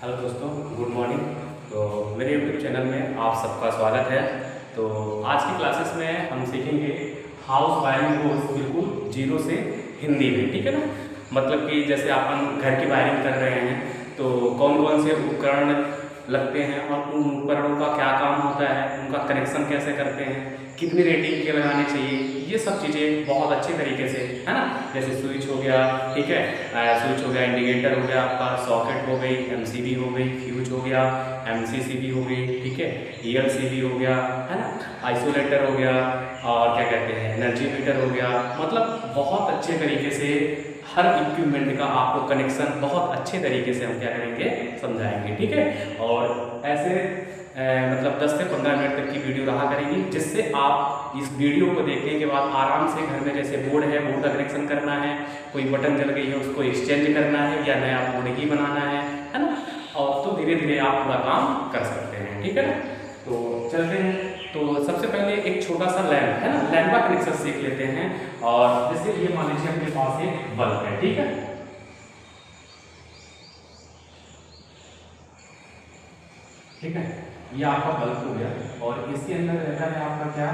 Hello दोस्तों, good morning. तो मेरे यूट्यूब चैनल में आप सबका स्वागत है। तो आज की क्लासेस में हम सीखेंगे हाउस वायरिंग कोर्स बिल्कुल जीरो से हिंदी में, ठीक है ना। मतलब कि जैसे अपन घर की वायरिंग कर रहे हैं तो कौन कौन से उपकरण लगते हैं और उन उपकरणों का क्या काम होता है, उनका कनेक्शन कैसे करते हैं, कितनी रेटिंग के लगाने चाहिए, ये सब चीज़ें बहुत अच्छे तरीके से, है ना। जैसे स्विच हो गया, ठीक है, स्विच हो गया, इंडिकेटर हो गया, आपका सॉकेट हो गई, एमसीबी हो गई, फ्यूज हो गया, एमसीसीबी हो गई, ठीक है, ईएलसीबी हो गया, है ना, आइसोलेटर हो गया, और क्या कहते हैं एनर्जी मीटर हो गया। मतलब बहुत अच्छे तरीके से हर इक्विपमेंट का आपको कनेक्शन बहुत अच्छे तरीके से हम क्या करेंगे, समझाएंगे, ठीक है। और ऐसे मतलब 10 से 15 मिनट तक की वीडियो रहा करेगी, जिससे आप इस वीडियो को देखने के बाद आराम से घर में जैसे बोर्ड है, बोर्ड का कनेक्शन करना है, कोई बटन जल गई है उसको एक्सचेंज करना है या नया बोर्ड ही बनाना है ना। और तो धीरे धीरे आप पूरा काम कर सकते हैं, ठीक है ना। तो चलते हैं। तो सबसे पहले एक छोटा सा लैंप है ना, लैंप का कनेक्शन सीख लेते हैं। और जैसे ये मान लीजिए अपने पास एक बल्ब है, ठीक है, ठीक है, ये आपका बल्ब हो गया और इसके अंदर रहता है आपका क्या,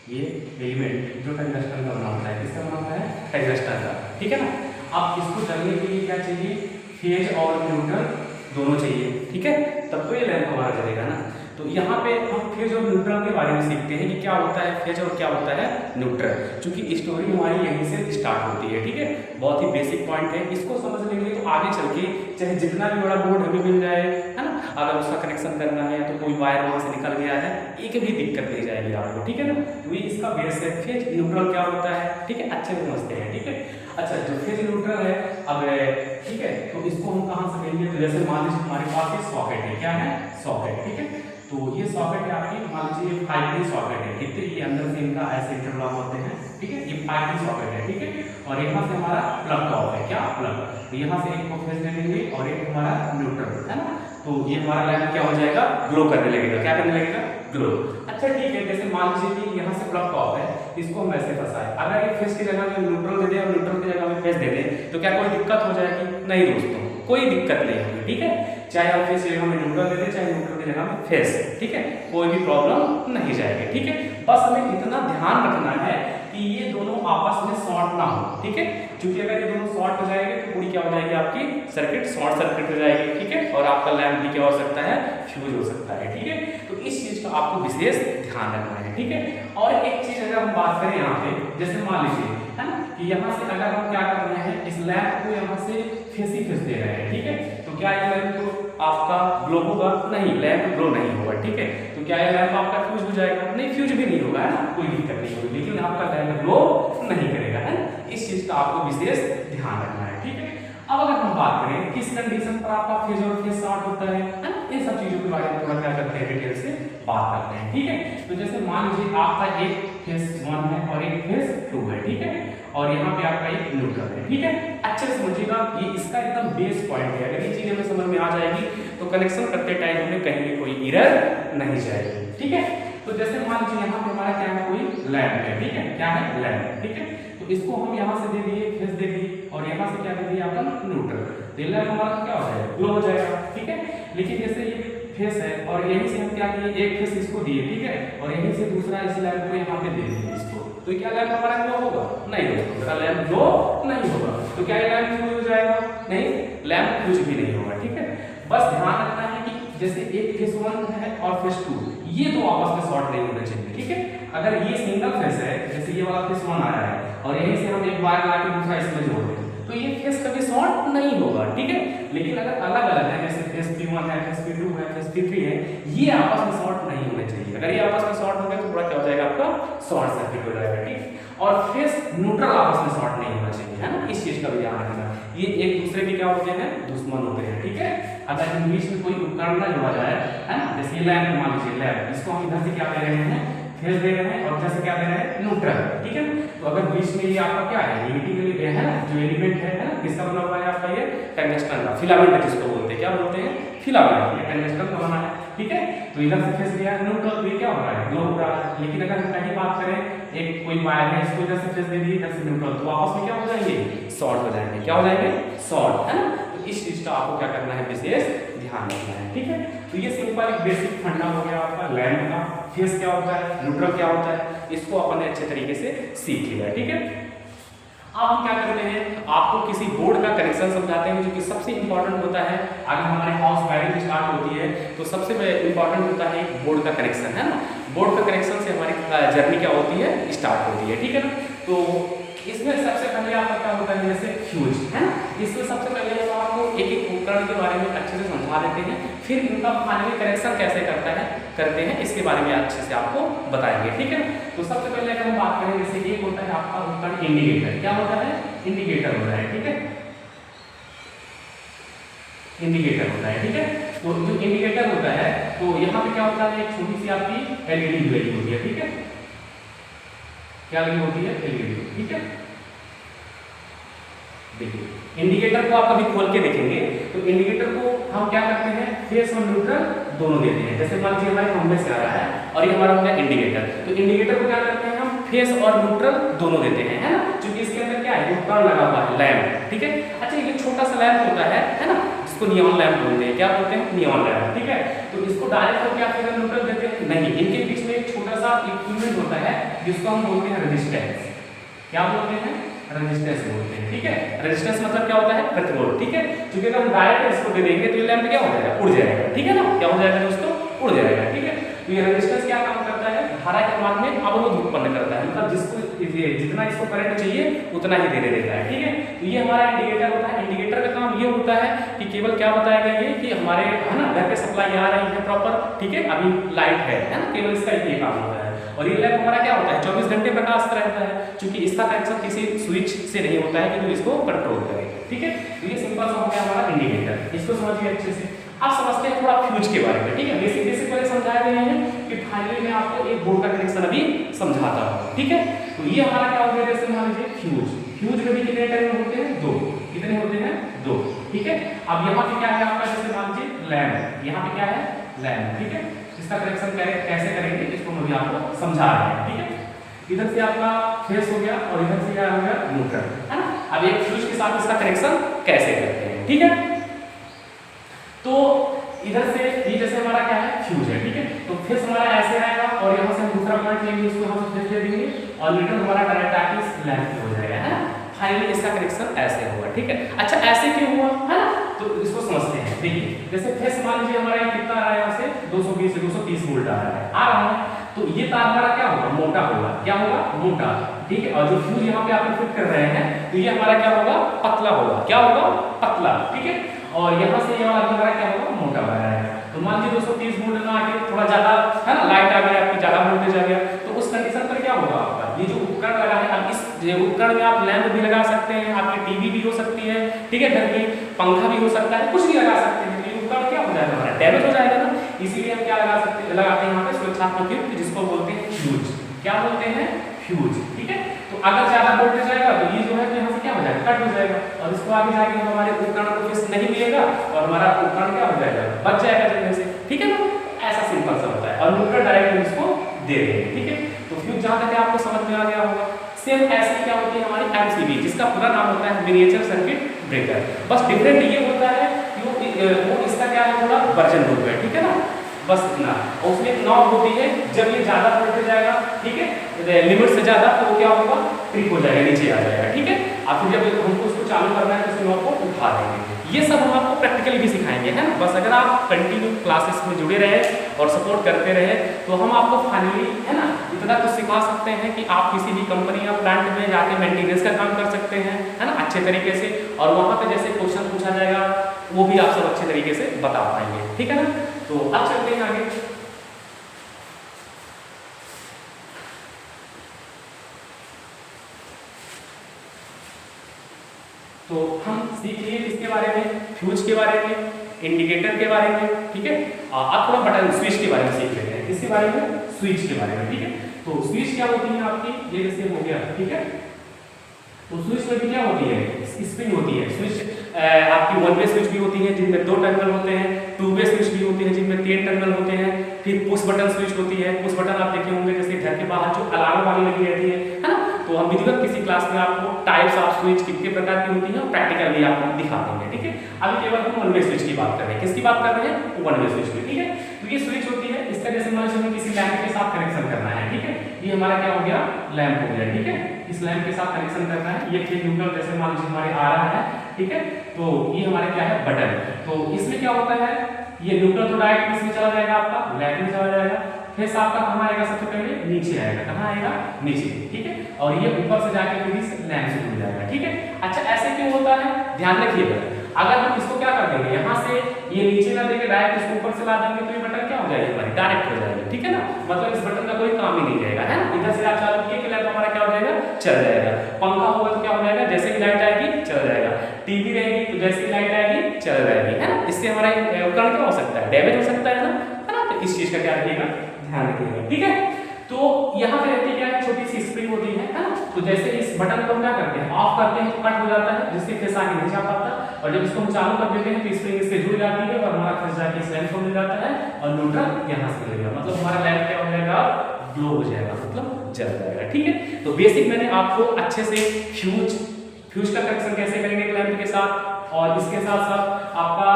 ये एलिमेंट जो टंगस्टन का बना होता है। किसका बना होता है? टंगस्टन का, ठीक है ना। अब इसको जलने के लिए क्या चाहिए? फेज और न्यूट्रल दोनों चाहिए, ठीक है, तब तो ये लैंप हमारा जलेगा ना। तो यहाँ पे हम फेज और न्यूट्रल के बारे में सीखते हैं कि क्या होता है फेज और क्या होता है न्यूट्रल, क्योंकि स्टोरी हमारी यहीं से स्टार्ट होती है, ठीक है। बहुत ही बेसिक पॉइंट है, इसको समझ लेंगे तो आगे चल के चाहे जितना भी बड़ा बोर्ड हमें मिल जाए, है ना, अगर उसका कनेक्शन करना है तो कोई वायर वहाँ से निकल गया है, एक भी दिक्कत नहीं जाएगी आपको, ठीक है ना। तो ये इसका बेस है। फेज न्यूट्रल क्या होता है, ठीक है, अच्छे से समझते हैं, ठीक है। अच्छा, जो फेज न्यूट्रल है, अब ठीक है, तो इसको हम कहाँ से लेंगे? तो जैसे मान लीजिए हमारे पास ये सॉकेट है, क्या है? सॉकेट, ठीक है। तो ये सॉकेट है आपकी, मान लीजिए 5D सॉकेट है, कितने ये अंदर से इनका ऐसे इंटरलॉक होते हैं, ठीक है, ये 5D सॉकेट है, ठीक है। और यहाँ से हमारा प्लग टॉप है, क्या प्लग, तो यहाँ से एक को फेज दे देंगे और एक हमारा न्यूट्रल, है ना। तो ये हमारा लैंप क्या हो जाएगा? ग्लो करने लगेगा। क्या करने लगेगा? ग्लो। अच्छा ठीक है, जैसे मान लीजिए कि यहाँ से प्लग टॉप है, इसको हम ऐसे फंसाए, अगर ये फेज की जगह में न्यूट्रल दे दे और न्यूट्रल की जगह में फेज दे दे तो क्या कोई दिक्कत हो जाएगी? नहीं दोस्तों, कोई दिक्कत नहीं होगी, ठीक है। चाहे आप फेज की जगह में न्यूट्रल दे दे, चाहे न्यूट्रल की जगह में फेज, ठीक है, कोई भी प्रॉब्लम नहीं जाएगी, ठीक है। बस हमें इतना ध्यान रखना है कि ये दोनों आपस में शॉर्ट ना हो, ठीक है, क्योंकि अगर ये दोनों शॉर्ट हो जाएंगे तो पूरी क्या हो जाएगी आपकी सर्किट शॉर्ट सर्किट हो जाएगी, ठीक है, और आपका लैंप भी क्या हो सकता है? फ्यूज हो सकता है, ठीक है। तो इस चीज का आपको विशेष ध्यान रखना है, ठीक है। और एक चीज अगर हम बात करें यहाँ पे, जैसे मान लीजिए, है ना, कि यहाँ से अगर हम क्या कर रहे हैं, इस लैंप को यहाँ से फेस ही फेस दे रहे हैं, ठीक है, तो क्या ये लैंप तो आपका ग्लो होगा? नहीं, लैंप ग्लो नहीं होगा, ठीक है। तो क्या ये लैंप आपका फ्यूज हो जाएगा? नहीं, फ्यूज भी नहीं होगा, है ना, कोई दिक्कत नहीं होगी, लेकिन आपका लैंप ग्लो नहीं करेगा, है ना। इस चीज का आपको विशेष ध्यान रखना है, ठीक है। अब अगर हम बात करें किस कंडीशन पर आपका फेज और फेज शॉर्ट होता है ना, इन सब चीजों के बारे में थोड़ा क्या करते हैं, डिटेल से बात करते हैं, ठीक है। तो जैसे मान लीजिए आपका एक फेज 1 है और एक फेज 2 है, ठीक है, और यहाँ पे आपका एक न्यूट्रल है, ठीक है। अच्छे से समझिएगा, ये इसका एकदम बेस पॉइंट है। अगर ये चीजें हमें समझ में आ जाएगी तो कनेक्शन करते टाइम हमें कहीं भी कोई एरर नहीं जाएगी, ठीक है। तो जैसे मान लीजिए यहाँ पे हमारा क्या है, कोई लैंप है, ठीक है, क्या है? लैंप, ठीक है। तो इसको हम यहाँ से दे दिए फेज दे दिए और यहाँ से क्या दे दिया आपका? न्यूट्रल। तो लैंप हमारा क्या हो जाएगा? ग्लो हो जाएगा, ठीक है। लेकिन जैसे ये फेस है और यहीं से हम क्या किए, एक फेस इसको दिए, ठीक है, और यहीं से दूसरा इस लैंप को यहाँ पे दे दिए इसको, तो क्या लैंप हमारा ग्लो होगा? नहीं दोस्तों, लैंप ग्लो नहीं होगा। तो क्या ये लैंप फ्यूज हो जाएगा? नहीं, लैंप फ्यूज भी नहीं होगा, ठीक है। बस ध्यान रखना है कि जैसे एक फेस 1 है और फेस 2, ये दो आपस में शॉर्ट नहीं होने चाहिए, ठीक है। अगर ये सिंगल फेस है, जैसे ये वाला फेस 1 आया है और यहीं से हम एक वायर ला के दूसरा इसमें जोड़ दें, तो ये फेस कभी शॉर्ट नहीं होगा, ठीक है। लेकिन अगर अलग अलग है, जैसे फेस P1 है, फेस P2 है, फेस P3 है, ये आपस में शॉर्ट नहीं होने चाहिए। अगर ये आपस में शॉर्ट हो गए तो पूरा क्या हो जाएगा आपका? शॉर्ट सर्किट हो जाएगा, ठीक। और फेस न्यूट्रल आपस में शॉर्ट नहीं होना चाहिए, है ना, इस चीज का भी ध्यान रखना। ये एक दूसरे के क्या होते हैं? दुश्मन होते हैं, ठीक है। अगर इन बीच में कोई उपकरण ना जोड़ा जाए, है ना, जैसे ये लैंप मान लीजिए, लैंप इसको हम इधर से क्या दे रहे हैं? फेज दे रहे हैं और इधर से क्या दे रहे हैं? न्यूट्रल, ठीक है। तो अगर बीच में ये आपका क्या है? यूनिटी है ना, जो एलिमेंट है ना, किसका बना हुआ है आपका? ये टंगस्टन का फिलामेंट जिसको बोलते हैं, क्या बोलते हैं? फिलामेंट। ये टंगस्टन का बना है, ठीक है। तो इधर से फेस गया न्यूट्रल, तो ये क्या हो रहा है, ग्लो हो रहा है। लेकिन अगर हम कहीं बात करें एक कोई वायर है, इसको इधर से फेस दे दिए, इधर से न्यूट्रल, तो आपस में क्या हो जाएंगे, शॉर्ट हो जाएंगे। क्या हो जाएंगे, शॉर्ट, है ना। तो इस चीज का आपको क्या करना है, विशेष ध्यान रखना है, ठीक है। तो ये सिंपल एक बेसिक फंडा हो गया आपका लैम्प का, फेस क्या होता है, न्यूट्रल क्या होता है, इसको अपन ने अच्छे तरीके से सीख लिया, ठीक है। अब हम क्या करते हैं, आपको किसी बोर्ड का कनेक्शन समझाते हैं, जो कि सबसे इंपॉर्टेंट होता है। अगर हमारे हाउस वायरिंग स्टार्ट होती है तो सबसे इंपॉर्टेंट होता है बोर्ड का कनेक्शन, है ना। बोर्ड का कनेक्शन से हमारी जर्नी क्या होती है, स्टार्ट होती है, ठीक है ना। तो इसमें सबसे पहले आपका क्या होता है, जैसे फ्यूज, है ना। इसमें सबसे पहले हम आपको एक एक उपकरण के बारे में अच्छे से समझा देते हैं, फिर इनका फाइनली कनेक्शन कैसे करते हैं इसके बारे में अच्छे से आपको बताएंगे, ठीक है। तो सबसे पहले अगर हम बात करें, जैसे एक होता है आपका उपकरण इंडिकेटर, क्या होता है, इंडिकेटर होता है, ठीक है, इंडिकेटर होता है, ठीक है। तो जो इंडिकेटर होता है, तो यहाँ पे क्या होता है, एक छोटी सी आपकी एलईडी लगी होती है, ठीक है, क्या लगी होती है, एलईडी, ठीक है। देखिए इंडिकेटर को आप कभी खोल के देखेंगे तो इंडिकेटर को हम क्या करते हैं, फेस और न्यूट्रल दोनों देते हैं। जैसे मान लीजिए हमारे खंभे से आ रहा है और ये हमारा हो गया इंडिकेटर, तो इंडिकेटर को क्या करते हैं हम, फेस और न्यूट्रल दोनों देते हैं, है ना। क्योंकि इसके अंदर क्या है, उपकरण लगा हुआ है, लैंप, ठीक है। अच्छा ये छोटा सा लैंप होता है ना, जिसको नियॉन लैंप बोलते हैं, क्या बोलते हैं, नियॉन लैंप, ठीक है। तो इसको डायरेक्ट हम क्या फेस न्यूट्रल देते हैं, नहीं, इनके बीच में एक छोटा सा इक्विपमेंट होता है जिसको हम बोलते हैं रेजिस्टेंस, क्या बोलते हैं, रेजिस्टेंस बोलते हैं, ठीक है। रेजिस्टेंस मतलब क्या होता है, प्रतिरोध, ठीक है। क्योंकि अगर हम डायरेक्ट इसको दे देंगे तो ये लैंप क्या हो जाएगा, उड़ जाएगा, ठीक है ना, क्या हो जाएगा दोस्तों, उड़ जाएगा, ठीक है। तो ये रेजिस्टेंस क्या काम करता है, धारा के मान में अवरोध उत्पन्न करता है, मतलब जिसको जितना इसको करंट चाहिए उतना ही देने देता है, ठीक है। तो ये हमारा इंडिकेटर होता है। इंडिकेटर का काम ये होता है कि केवल क्या बताएगा ये कि हमारे, है ना, घर पे सप्लाई आ रही है प्रॉपर, ठीक है, अभी लाइट है ना, केवल इसका ये काम होता है। और ये लैंप हमारा क्या होता है, 24 घंटे प्रकाश रहता है, क्योंकि इसका कनेक्शन किसी स्विच से नहीं होता है कि जो इसको कंट्रोल करे, ठीक है। तो ये सिंपल सा हो गया हमारा इंडिकेटर, इसको समझिए अच्छे से। अब समझते हैं थोड़ा फ्यूज के बारे में, ठीक है। बेसिक पहले समझाए गए हैं कि फाइनली मैं आपको एक बोर्ड का कनेक्शन अभी समझाता हूँ, ठीक है। तो ये हमारा क्या हो गया, जैसे मान लीजिए फ्यूज, फ्यूज में भी कितने टाइप होते हैं, दो, कितने होते हैं, दो, ठीक है। अब यहाँ पे क्या है आपका, जैसे मान लीजिए लैंप, यहाँ पे क्या है, लैंप, ठीक है। इसका कनेक्शन कैसे करेंगे इसको मैं भी आपको समझा रहा हूँ, ठीक है। इधर से आपका फेस हो गया और इधर से क्या हो गया, न्यूट्रल, है ना। अब एक फ्यूज के साथ इसका कनेक्शन कैसे करते हैं, ठीक है। तो इधर से ये जैसे हमारा क्या है, फ्यूज है, ठीक है। तो फेस हमारा ऐसे आएगा और यहाँ से हम दूसरा पॉइंट लेंगे, उसको हम फेस दे देंगे और न्यूट्रल हमारा डायरेक्ट आके इस लैंप पे हो जाएगा, है ना। फाइनली इसका कनेक्शन ऐसे हुआ, ठीक है। अच्छा ऐसे क्यों हुआ, है ना, तो इसको समझते हैं। देखिए जैसे फेस मान लीजिए हमारा कितना आ रहा है, यहाँ से 220 से 230 वोल्ट आ रहा है, तो ये तार हमारा क्या होगा, मोटा होगा, क्या होगा, मोटा, ठीक है। और जो फ्यूज यहाँ पे आप फिट कर रहे हैं तो ये हमारा क्या होगा, पतला होगा, क्या होगा, पतला, ठीक है। और यहाँ से ये वाला हमारा क्या होगा, मोटा वाला है। तो मान लीजिए 230 वोल्ट में आके थोड़ा ज्यादा, है ना, लाइट आ गया, आपकी ज्यादा वोल्टेज आ गया, तो उस कंडीशन पर क्या होगा आपका, ये जो उपकरण लगा है, अब इस उपकरण में आप लैंप भी लगा सकते हैं, आपकी टीवी भी हो सकती है, ठीक है, घर की पंखा भी हो सकता है, कुछ भी लगा सकते हैं। ये उपकरण क्या हो जाएगा, हमारा डैमेज हो जाएगा ना, इसीलिए हम क्या लगाते हैं यहाँ पे सुरक्षात्मक युक्त, जिसको बोलते हैं फ्यूज, क्या बोलते हैं, फ्यूज, ठीक है। तो अगर ज्यादा वोल्टेज आएगा तो ये जो है यहाँ से क्या हो जाएगा, कट हो जाएगा और इसको आगे जाके हमारे उपकरण को फिर नहीं मिलेगा और हमारा उपकरण क्या हो जाएगा, बच जाएगा जलने से, ठीक है ना। ऐसा सिंपल सा होता है और न्यूट्रल डायरेक्ट हम इसको दे देंगे, ठीक है। तो फ्यूज जहाँ तक आपको समझ में आ गया होगा। सेम ऐसे क्या होती है हमारी एमसीबी, जिसका पूरा नाम होता है मिनिएचर सर्किट ब्रेकर, बस डिफरेंट ये होता है वो इसका क्या है, थोड़ा वर्जन रूप है, ठीक है ना, बस इतना। और उसमें एक नॉब होती है, जब ये ज्यादा वोल्टेज जाएगा, ठीक है, लिमिट से ज्यादा, तो क्या होगा, ट्रिप हो जाएगा, नीचे आ जाएगा, ठीक है। और फिर जब हमको उसको चालू करना है तो उस नॉब को उठा देंगे। ये सब हम आपको प्रैक्टिकली भी सिखाएंगे, है ना। बस अगर आप कंटिन्यू क्लासेस में जुड़े रहे और सपोर्ट करते रहे तो हम आपको फाइनली, है ना, इतना कुछ सिखा सकते हैं कि आप किसी भी कंपनी या प्लांट में जाके मेंटेनेंस का काम कर सकते हैं, है ना, अच्छे तरीके से। और वहाँ पे जैसे क्वेश्चन पूछा जाएगा वो भी आप सब अच्छे तरीके से बता पाएंगे, ठीक है ना। तो अब चलते हैं आगे। तो हम सीख लिए इसके बारे में, फ्यूज के बारे में, इंडिकेटर के बारे में, ठीक है। अब थोड़ा बटन स्विच के बारे में सीख लेते हैं, इसके बारे में, स्विच के बारे में, ठीक है। तो स्विच क्या होती है आपकी, ये जैसे हो गया, ठीक है। तो स्विच में भी क्या होती है, स्प्रिंग होती है। स्विच आपका आपकी 1 वे स्विच भी होती है जिनमें 2 टर्मिनल होते हैं, 2 वे स्विच भी होती है जिनमें 3 टर्मिनल होते हैं, फिर पुश बटन स्विच होती है। पुश बटन आप देखे होंगे जैसे घर के बाहर जो अलार्म वाली लगी रहती है ना, तो हम विधिवत किसी क्लास में आपको टाइप्स ऑफ स्विच कितने प्रकार की होती है प्रैक्टिकल भी आपको दिखा देंगे, ठीक है। अभी केवल हम 1 वे स्विच की बात कर रहे हैं। किसकी बात कर रहे हैं? 1 वे स्विच की, ठीक है। तो ये स्विच होती है, इसका जैसे मान लीजिए हमें किसी लैंप के साथ कनेक्शन करना है, ठीक है। ये हमारा क्या हो गया? लैंप हो गया, ठीक है। इस लैंप के साथ कनेक्शन करना है। ये फिर न्यूट्रल जैसे मान लीजिए हमारे आ रहा है, ठीक है। तो ये हमारे क्या है? बटन। तो इसमें क्या होता है? ये न्यूट्रल तो डायरेक्ट इसमें चला जाएगा, आपका लैंप में चला जाएगा। फिर आपका कहाँ आएगा? सबसे पहले नीचे आएगा। कहाँ आएगा? नीचे, ठीक है। और ये ऊपर से जाके फिर इस लैंप से जुड़ जाएगा, ठीक है। अच्छा, ऐसे क्यों होता है? ध्यान रखिएगा। अगर हम इसको क्या कर देंगे, यहाँ से ये नीचे ना देके डायरेक्ट इसको ऊपर से ला देंगे तो ये बटन क्या हो जाएगी? हमारी डायरेक्ट हो जाएगी, ठीक है ना। मतलब इस बटन का कोई काम ही नहीं रहेगा, है ना। इधर से आप चालू किए कि लैंप हमारा क्या हो जाएगा? चल जाएगा। पंखा होगा तो क्या हो जाएगा? जैसे ही लाइट आएगी चल जाएगा। टीवी रहेगी तो जैसे ही लाइट आएगी चल जाएगी, है ना। इससे हमारा उपकरण क्या हो सकता है? डैमेज हो सकता है ना। तो इस चीज का क्या रखिएगा? ध्यान रखिएगा, ठीक है। तो यहाँ पे रहती क्या है? छोटी सी स्प्रिंग होती है ना। तो जैसे इस बटन को हम क्या करते हैं? ऑफ करते हैं तो कट हो जाता है, जिससे फिर आगे नहीं जा पाता। और जब इसको हम चालू कर देते हैं तो स्प्रिंग इससे जुड़ जाती है और हमारा फिर जाके इस लैंप को मिल जाता है और न्यूट्रल यहाँ से मिलेगा। मतलब हमारा लैंप क्या हो जाएगा? ग्लो हो जाएगा, मतलब जल जाएगा, ठीक है। तो बेसिक मैंने आपको अच्छे से फ्यूज का कनेक्शन कैसे करेंगे लैंप के साथ, और इसके साथ साथ आपका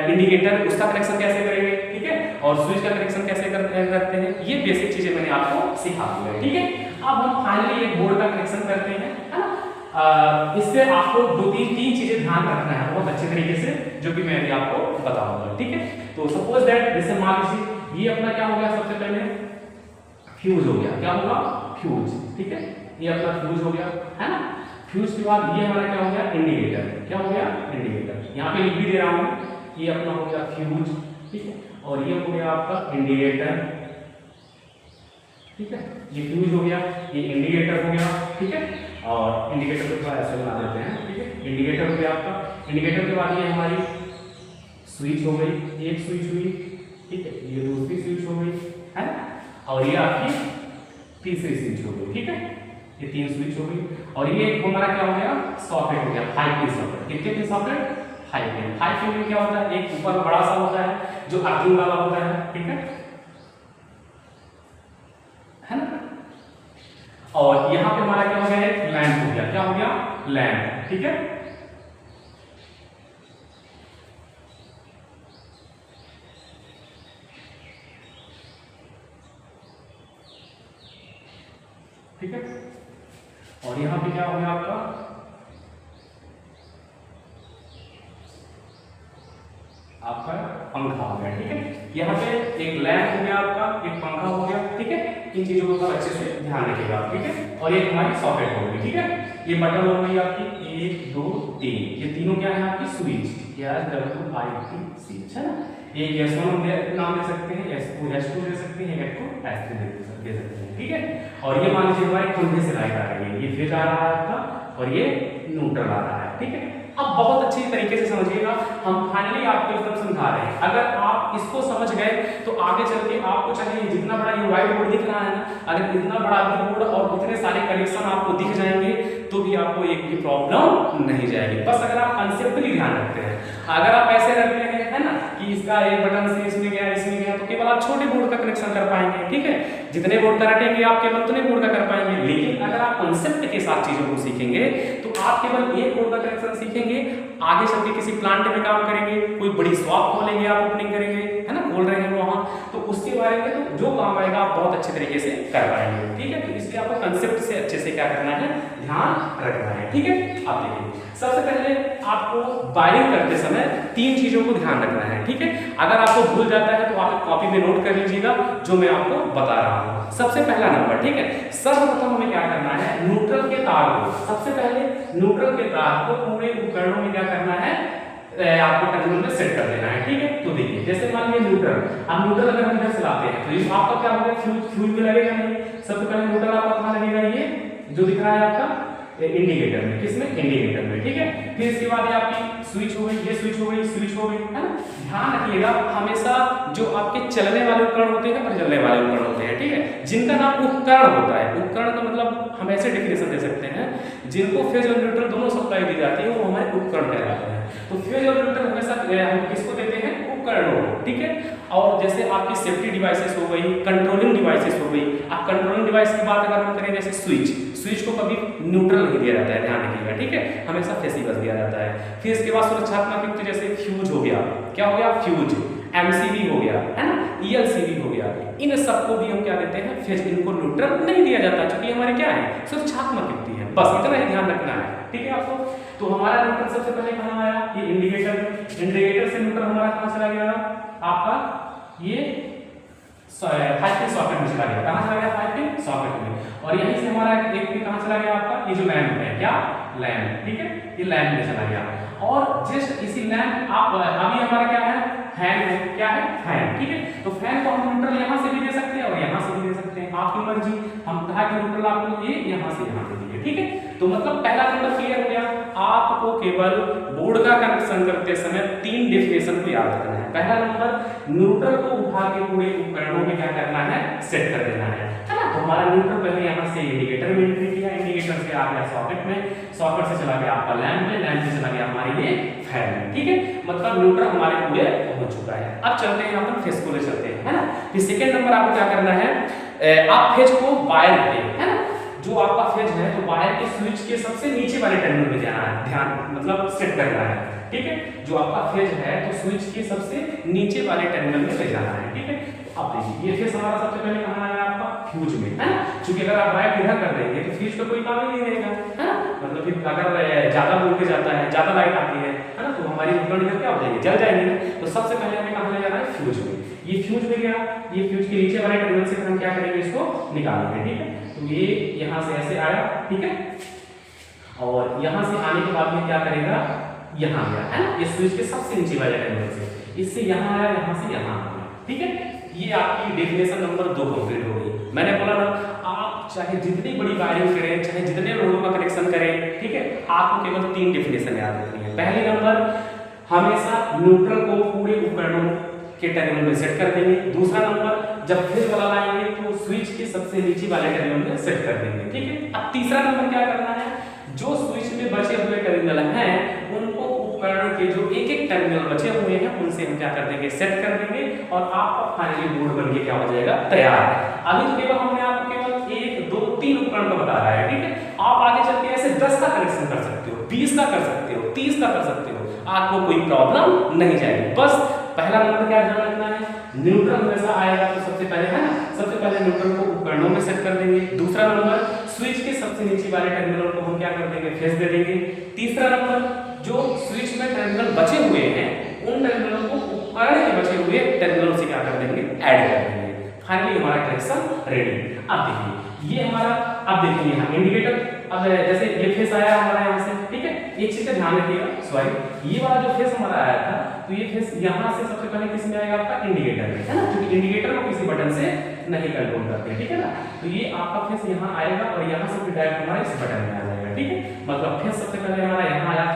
इंडिकेटर उसका कनेक्शन कैसे करेंगे, ठीक है। और स्विच का कनेक्शन कैसे करते हैं, ये बेसिक चीजें मैंने आपको सिखा दी है, ठीक है। अब हम फाइनली एक बोर्ड का कनेक्शन करते हैं, है ना। इससे आपको तीन चीजें ध्यान रखना है बहुत अच्छे तरीके से, जो कि मैं अभी आपको बताऊंगा, ठीक है। तो सपोज दैट जैसे मान लीजिए ये अपना क्या हो गया? सबसे पहले फ्यूज हो गया। क्या होगा? फ्यूज, ठीक है। ये अपना फ्यूज हो गया, है ना। फ्यूज के बाद ये हमारा क्या हो गया? इंडिकेटर। क्या हो गया? इंडिकेटर। यहाँ पे लिख भी दे रहा हूँ, ये अपना हो गया फ्यूज, ठीक है। और ये हो गया आपका इंडिकेटर, ठीक है। ये फ्यूज हो गया, ये इंडिकेटर हो गया, ठीक है। और इंडिकेटर को थोड़ा ऐसे बना देते हैं, ठीक है। इंडिकेटर हो गया आपका। इंडिकेटर के बाद ये हमारी स्विच हो गई, एक स्विच हुई, ठीक है। ये दूसरी स्विच हो गई, है ना। और ये आपकी तीसरी स्विच हो गई, ठीक है। ये 3 स्विच हो गई। और ये हमारा क्या हो गया? सॉकेट हो गया, हाई पिन सॉकेट। कितने pin socket? High pin. High pin में क्या होता है? एक ऊपर बड़ा सा होता है जो अर्थिंग वाला होता है, ठीक है ना। और यहाँ पे हमारा क्या हो गया? एक लैंप हो गया। क्या हो गया? लैंप, ठीक है। ठीक है। और यहाँ पे क्या हो गया आपका? आपका पंखा हो गया, ठीक है। यहाँ पे एक लैंप हो गया आपका, एक पंखा हो गया, ठीक है। इन चीजों को अच्छे से ध्यान रखिएगा, ठीक है। और एक हमारी सॉकेट हो गई, ठीक है। ये बटन हो गई आपकी 1 2 3। ये तीनों क्या है? आपकी स्विच, SWITC, है ना। एक S1 नाम दे सकते हैं, S2 दे सकते हैं, एक को S3 दे सकते हैं, ठीक है। और ये मान लीजिए हमारे खंभे से लाइट आ रही है, ये फेज आ रहा है आपका और ये न्यूट्रल आ रहा है, ठीक है। अब बहुत अच्छी तरीके से समझिएगा, हम फाइनली आपको एकदम समझा रहे हैं। अगर आप इसको समझ गए तो आगे चल के आपको चाहे जितना बड़ा ये व्हाइट बोर्ड दिख रहा है ना, अगर इतना बड़ा भी बोर्ड और इतने सारे कनेक्शन आपको दिख जाएंगे तो भी आपको एक भी प्रॉब्लम नहीं जाएगी। बस अगर आप कंसेप्टली ध्यान रखते हैं, अगर आप ऐसे रखते हैं, है ना, कि इसका एक बटन से इसमें गया तो केवल आप छोटे बोर्ड का कनेक्शन कर पाएंगे, ठीक है। जितने बोर्ड का रटेंगे आप केवल उतने बोर्ड का कर पाएंगे। लेकिन अगर आप कंसेप्ट के साथ चीजों को सीखेंगे तो आप केवल एक बोर्ड का कनेक्शन सीखेंगे, आगे चल के किसी प्लांट में काम करेंगे, कोई बड़ी शॉप खोलेंगे, आप ओपनिंग करेंगे, है ना, खोल रहे हैं वहां, तो उसके बारे में तो जो काम आएगा आप बहुत अच्छे तरीके से कर पाएंगे, ठीक है। तो इसलिए आपको कंसेप्ट से अच्छे से क्या करना है? ध्यान रखना है, ठीक है। आप देखिए, सबसे पहले आपको वायरिंग करते समय 3 चीजों को ध्यान रखना है, ठीक है। अगर आपको भूल जाता है तो आप कॉपी में नोट कर लीजिएगा जो मैं आपको बता रहा हूँ। सबसे पहला नंबर, ठीक है, सर्वप्रथम हमें क्या करना है? न्यूट्रल के तार को, सबसे पहले न्यूट्रल के तार को पूरे उपकरणों में क्या करना है? आपको टर्मिनल में सेट कर देना है, ठीक है। तो देखिए, जैसे मान लीजिए न्यूट्रल, हम न्यूट्रल अगर हम इधर से लाते हैं तो ये आपका क्या होगा? फ्यूज में लगेगा नहीं। सबसे पहले न्यूट्रल आपका कहाँ लगेगा? ये जो दिख रहा है आपका इंडिकेटर में, किसमें, इंडिकेटर में, ठीक है। फिर इसके बाद ये आपकी स्विच हो गई, ये स्विच हो गई, स्विच हो गई, है ना। ध्यान रखिएगा हमेशा जो आपके चलने वाले उपकरण होते हैं और चलने वाले उपकरण होते हैं, ठीक है, जिनका नाम उपकरण होता है। उपकरण का मतलब हम ऐसे डेफिनेशन दे सकते हैं, जिनको फेज और न्यूट्रल दोनों सप्लाई दी जाती है वो हमारे उपकरण कहलाते हैं। तो फेज और न्यूट्रल हमेशा हम किसको देते हैं, उपकरणों को, ठीक है। और जैसे आपकी सेफ्टी डिवाइसेस हो गई, कंट्रोलिंग डिवाइसेस हो गई। अब कंट्रोलिंग डिवाइस की बात अगर हम करें, जैसे स्विच, स्विच को कभी न्यूट्रल नहीं दिया जाता है, ध्यान रखिएगा, ठीक है, हमेशा फेस ही बस दिया जाता है। फिर इसके बाद सुरक्षात्मक युक्त जैसे फ्यूज हो गया, क्या हो गया, फ्यूज, एमसीबी हो गया, है ना, ईएलसीबी हो गया, इन सबको भी हम क्या देते हैं, फेज, इनको न्यूट्रल नहीं दिया जाता, क्योंकि हमारे क्या है, सुरक्षात्मक युक्ति है, बस इतना ही ध्यान रखना है, ठीक है आपको। तो हमारा न्यूट्रल सबसे पहले कहाँ आया, ये इंडिकेटर, इंडिकेटर से न्यूट्रल हमारा कहाँ चला गया, आपका ये 5 पिन सॉकेट में चला गया, कहाँ चला गया, 5 पिन सॉकेट में। और यहीं से हमारा एक पिन कहाँ चला गया आपका, ये जो लैंप है, क्या, लैंप, ठीक है, ये लैंप में चला गया। और जस्ट इसी लैंप आप अभी हमारा क्या है, फैन है, क्या है, फैन, ठीक है। तो फैन को हम न्यूट्रल यहाँ से भी दे सकते हैं और यहाँ से भी दे सकते हैं, आपकी मर्जी। हम कहा कि न्यूट्रल आपको ये यहाँ से यहाँ दे दीजिए, ठीक है। तो मतलब पहला नंबर क्लियर हो गया। आपको केवल बोर्ड का कनेक्शन करते समय 3 डेफिनेशन को याद रखना है। पहला नंबर, न्यूट्रल को उठा के पूरे उपकरणों में क्या करना है, सेट कर देना है ना। तो हमारा न्यूट्रल पहले यहाँ से इंडिकेटर में एंट्री किया, इंडिकेटर से आ गया सॉकेट में, सॉकेट से चला गया आपका लैंप में, लैंप से चला गया हमारे ये फैन में, ठीक है। मतलब न्यूट्रल हमारे पूरे पहुंच चुका है। अब चलते हैं अपन फेज को ले चलते हैं, है ना। फिर सेकंड नंबर आपको क्या करना है, आप फेज को वायर पे, है ना, जो आपका फेज है तो वायर के स्विच के सबसे नीचे वाले टर्मिनल में जाना है, ध्यान मतलब सेट करना है, ठीक है। जो आपका फेज है तो स्विच के सबसे नीचे वाले टर्मिनल में ले जाना है, ठीक है। अब देखिए ये फेज हमारा सबसे पहले कहाँ आया आपका, फ्यूज में, है ना। क्योंकि अगर आप वायर इधर कर देंगे तो फ्यूज का कोई काम ही नहीं रहेगा, है ना। मतलब फिर अगर ज्यादा वोल्टेज आता है, ज्यादा लाइट आती है ना, तो हमारी उपकरण इधर क्या हो जाएंगे, जल जाएंगे ना। तो सबसे पहले हमें कहाँ ले जाना है, फ्यूज में। ये फ्यूज में गया, ये फ्यूज के नीचे वाले टर्मिनल से हम क्या करेंगे, इसको निकालेंगे, ठीक है। तो ये यहाँ से ऐसे आया, ठीक है, और यहाँ से आने के बाद में क्या करेगा, यहाँ गया, है ना, ये स्विच के सबसे नीचे वाले टर्मिनल से, इससे यहाँ आया, यहाँ से यहाँ आया, ठीक है। ये आपकी डेफिनेशन नंबर 2 कंप्लीट हो गई। मैंने बोला ना, आप चाहे जितनी बड़ी वायरिंग करें, चाहे जितने लोडों का कनेक्शन करें, ठीक है, आपको केवल 3 डेफिनेशन याद रखनी है। पहली नंबर, हमेशा न्यूट्रल को पूरे उपकरणों के टर्मिनल में सेट कर देंगे। दूसरा नंबर, जब फेज वाला लाएंगे तो स्विच के सबसे नीचे वाले टर्मिनल में सेट कर देंगे, ठीक है। अब तीसरा नंबर क्या करना है, जो स्विच में बचे हुए टर्मिनल हैं उनको उपकरण के जो एक एक टर्मिनल बचे हुए हैं उनसे हम क्या कर देंगे, सेट कर देंगे, और आपका फाइनली बोर्ड बन के क्या हो जाएगा, तैयार। अभी तो केवल हमने आपको केवल 1 2 3 उपकरण का बता रहा है, ठीक है। आप आगे चल के ऐसे 10 का कनेक्शन कर सकते हो, 20 का कर सकते हो, 30 का कर सकते हो, आपको कोई प्रॉब्लम नहीं जाएगी। बस पहला नंबर क्या ध्यान रखना है, न्यूट्रल हमेशा आएगा तो सबसे पहले, है ना, सबसे पहले न्यूट्रल को उपकरणों में सेट कर देंगे। दूसरा नंबर, स्विच के सबसे नीचे वाले टर्मिनल को हम क्या कर देंगे, फेज दे देंगे। तीसरा नंबर, जो स्विच में टर्मिनल बचे हुए हैं उन टर्मिनलों को उपकरण के बचे हुए टर्मिनलों से क्या कर देंगे, ऐड कर देंगे। फाइनली हमारा कनेक्शन रेडी। अब देखिए ये हमारा, अब देखिए यहाँ इंडिकेटर, अब जैसे ये फेस आया हमारा यहाँ से, ठीक है। एक चीज का ध्यान रखिएगा, सॉरी, ये वाला जो फेस हमारा आया था तो ये फेस यहाँ से सबसे पहले किस में आएगा, आपका इंडिकेटर में, है ना, क्योंकि इंडिकेटर को किसी बटन से नहीं कंट्रोल करते, ठीक है ना। तो ये आपका फेस यहाँ आएगा और यहाँ से डायरेक्ट हमारा इस बटन में आ जाएगा, ठीक है। मतलब फेस सबसे पहले हमारा यहाँ आया,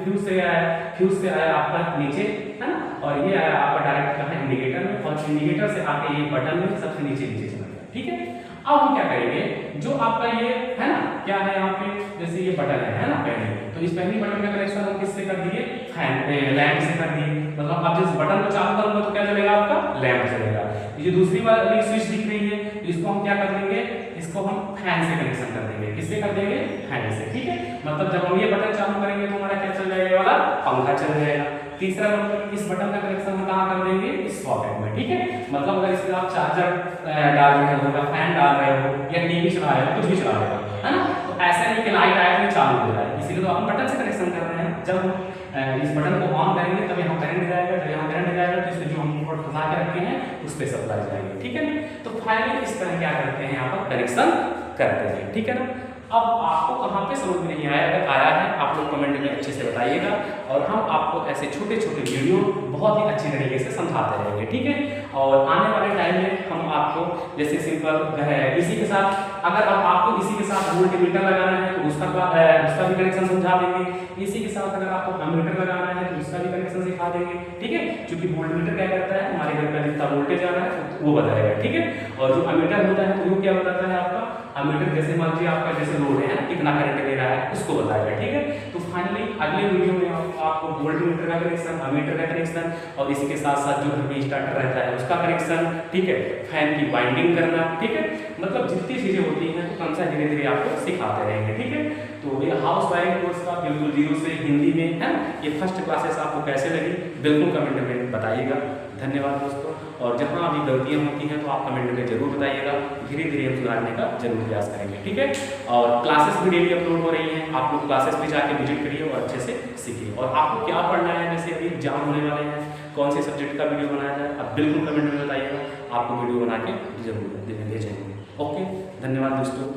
फ्यूज से आया, फ्यूज से आया आपका नीचे, है ना, और ये आया आपका डायरेक्ट कहाँ, इंडिकेटर में, और इंडिकेटर से आके ये बटन में सबसे नीचे चला गया, ठीक है। अब हम क्या करेंगे, जो आपका ये है ना, क्या है यहाँ पे, जैसे ये बटन है ना पहले, तो इस पहली बटन का कनेक्शन हम किससे कर दिए, फैन लैंप से कर दिए। मतलब अब जिस बटन को चालू करूंगा तो क्या चलेगा, आपका लैंप चलेगा। ये जो दूसरी वाली स्विच दिख रही है, तो इसको हम क्या कर देंगे, इसको हम फैन से कनेक्शन कर देंगे, किससे कर देंगे, फैन से, ठीक है। मतलब जब हम ये बटन चालू करेंगे तो हमारा क्या चल जाएगा, वाला पंखा चल जाएगा। तीसरा नंबर, इस बटन का कनेक्शन हम कहाँ कर देंगे, इस सॉकेट में, ठीक है। मतलब अगर इसमें आप चार्जर डाल रहे हो या फैन डाल रहे हो या टीवी चला रहे हो, कुछ भी चला रहे हो, है ना, तो ऐसा नहीं कि लाइट आए तो चालू हो जाए, इसीलिए तो हम बटन से कनेक्शन कर रहे हैं। जब हम इस बटन को ऑन करेंगे तब यहाँ करंट जाएगा, जब यहाँ करंट जाएगा तो इसमें जो हम इनपुट फंसा के रखे हैं उस पर सप्लाई जाएगी, ठीक है ना। तो फाइनली इस तरह क्या करते हैं, यहाँ पर कनेक्शन करते हैं, ठीक है ना। अब आपको कहाँ पे समझ में नहीं आया, अगर आया है आप लोग कमेंट में अच्छे से बताइएगा, और हम आपको ऐसे छोटे छोटे वीडियो बहुत ही अच्छी तरीके से समझाते रहेंगे, ठीक है। और आने वाले टाइम में हम आपको जैसे सिंपल है इसी के साथ, अगर अब आपको इसी के साथ वोल्टमीटर लगाना है तो उसका भी कनेक्शन समझा देंगे, इसी के साथ अगर आपको अमीटर लगाना है तो उसका भी कनेक्शन सिखा देंगे, ठीक है। क्योंकि वोल्टमीटर क्या करता है, हमारे घर का जितना वोल्टेज आ रहा है वो बताएगा, ठीक है। और जो अमीटर होता है तो वो क्या बताता है आपका, अमीटर जैसे मान लीजिए आपका जैसे लोड है कितना करंट ले रहा है उसको बताएगा, ठीक है। तो फाइनली अगले वीडियो में आपको वोल्टमीटर का कनेक्शन, अमीटर का कनेक्शन, और इसी के साथ साथ जो घर में स्टार्टर रहता है उसका कनेक्शन, ठीक है, फैन की वाइंडिंग करना, ठीक है, मतलब जितनी चीजें होती हैं तो कम से धीरे धीरे आपको सिखाते रहेंगे, ठीक है। तो ये हाउस वायरिंग कोर्स का बिल्कुल जीरो से हिंदी में है ना, ये फर्स्ट क्लासेस आपको कैसे लगी बिल्कुल कमेंट में बताइएगा। धन्यवाद दोस्तों, और जहाँ भी गलतियाँ होती हैं तो आप कमेंट में जरूर बताइएगा, धीरे धीरे हम सुधारने का जरूर प्रयास करेंगे, ठीक है। और क्लासेस भी डेली अपलोड हो रही हैं, आप लोग क्लासेस भी जाके विजिट करिए और अच्छे से सीखिए। और आपको क्या पढ़ना है, जैसे अभी एग्जाम होने वाले हैं, कौन से सब्जेक्ट का वीडियो बनाया जाए आप बिल्कुल कमेंट में बताइएगा, आपको वीडियो बना के जरूर भेजेंगे। ओके, धन्यवाद दोस्तों।